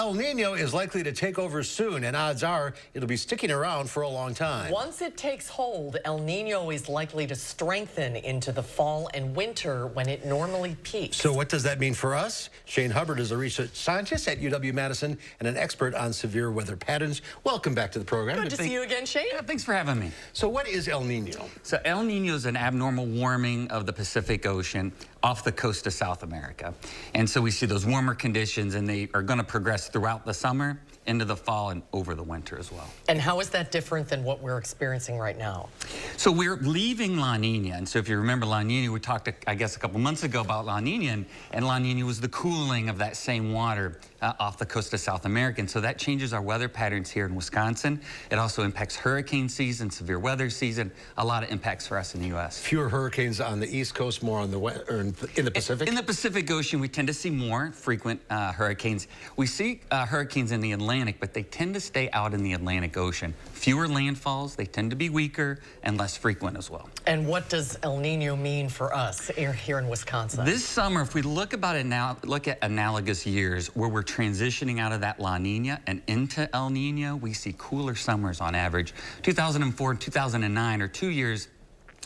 El Nino is likely to take over soon, and odds are it'll be sticking around for a long time. Once it takes hold, El Nino is likely to strengthen into the fall and winter when it normally peaks. So what does that mean for us? Shane Hubbard is a research scientist at UW-Madison and an expert on severe weather patterns. Welcome back to the program. Good to see you again, Shane. Yeah, thanks for having me. So what is El Nino? So El Nino is an abnormal warming of the Pacific Ocean off the coast of South America. And so we see those warmer conditions, and they are going to progress throughout the summer, into the fall, and over the winter as well. And how is that different than what we're experiencing right now? So we're leaving La Nina. And so if you remember La Nina, we talked, I guess, a couple months ago about La Nina, and La Nina was the cooling of that same water off the coast of South America. And so that changes our weather patterns here in Wisconsin. It also impacts hurricane season, severe weather season, a lot of impacts for us in the U.S. Fewer hurricanes on the East Coast, more on the west, or in the Pacific? In the Pacific Ocean, we tend to see more frequent hurricanes. We see hurricanes in the Atlantic, but they tend to stay out in the Atlantic Ocean. Fewer landfalls, they tend to be weaker and less frequent as well. And what does El Nino mean for us here in Wisconsin? This summer, if we look at analogous years where we're transitioning out of that La Nina and into El Nino, we see cooler summers on average. 2004 and 2009 are 2 years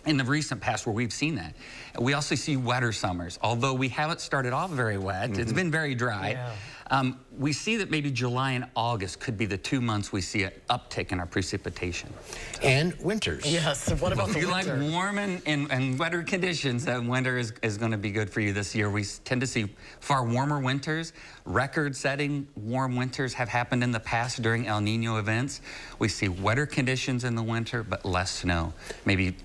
in the recent past where we've seen that. We also see wetter summers. Although we haven't started off very wet, it's been very dry. Yeah. We see that maybe July and August could be the 2 months we see an uptick in our precipitation. And winters. Yes, what about the winter? winter? If you like warm and wetter conditions, then winter is going to be good for you this year. We tend to see far warmer winters. Record-setting warm winters have happened in the past during El Nino events. We see wetter conditions in the winter, but less snow. Maybe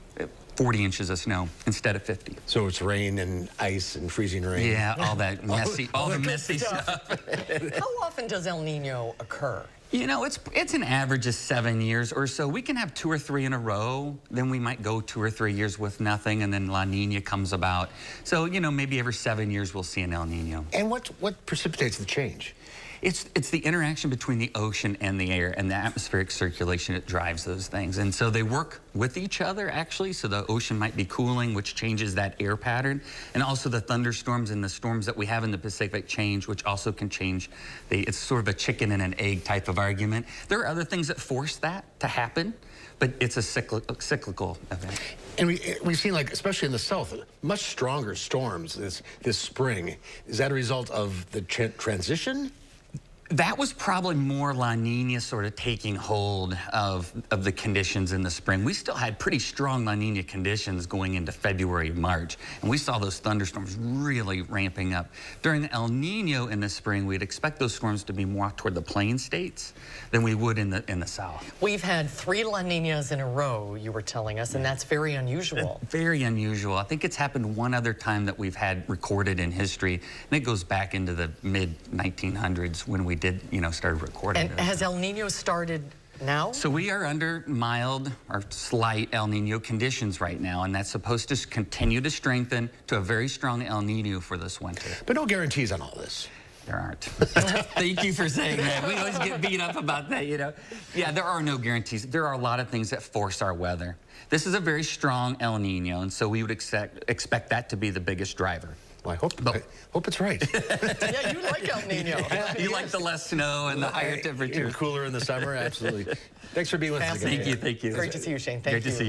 40 inches of snow instead of 50. So it's rain and ice and freezing rain. Yeah, all that messy, all the messy stuff. How often does El Nino occur? You know, it's an average of 7 years or so. We can have 2 or 3 in a row. Then we might go 2 or 3 years with nothing, and then La Nina comes about. So, you know, maybe every 7 years we'll see an El Nino. And what precipitates the change? It's the interaction between the ocean and the air and the atmospheric circulation that drives those things. And so they work with each other, actually. So the ocean might be cooling, which changes that air pattern. And also the thunderstorms and the storms that we have in the Pacific change, which also can change. It's sort of a chicken and an egg type of argument. There are other things that force that to happen, but it's a cyclical event. And we've seen, like, especially in the south, much stronger storms this spring. Is that a result of the transition? That was probably more La Nina sort of taking hold of the conditions in the spring. We still had pretty strong La Nina conditions going into February, March, and we saw those thunderstorms really ramping up. During the El Nino in the spring, we'd expect those storms to be more toward the plain states than we would in the south. We've had 3 La Ninas in a row, you were telling us, and that's very unusual. Very unusual. I think it's happened one other time that we've had recorded in history, and it goes back into the mid-1900s when we started recording. And has El Nino started now? So we are under mild or slight El Nino conditions right now, and that's supposed to continue to strengthen to a very strong El Nino for this winter. But no guarantees on all this. There aren't. Thank you for saying that. We always get beat up about that, you know. Yeah, there are no guarantees. There are a lot of things that force our weather. This is a very strong El Nino, and so we would expect that to be the biggest driver. Well, I hope it's right. Yeah, you like El Nino. You like the less snow and the higher temperature. Cooler in the summer, absolutely. Thanks for being with us again. Thank you. Great to see you, Shane. Thank you. Great to see you.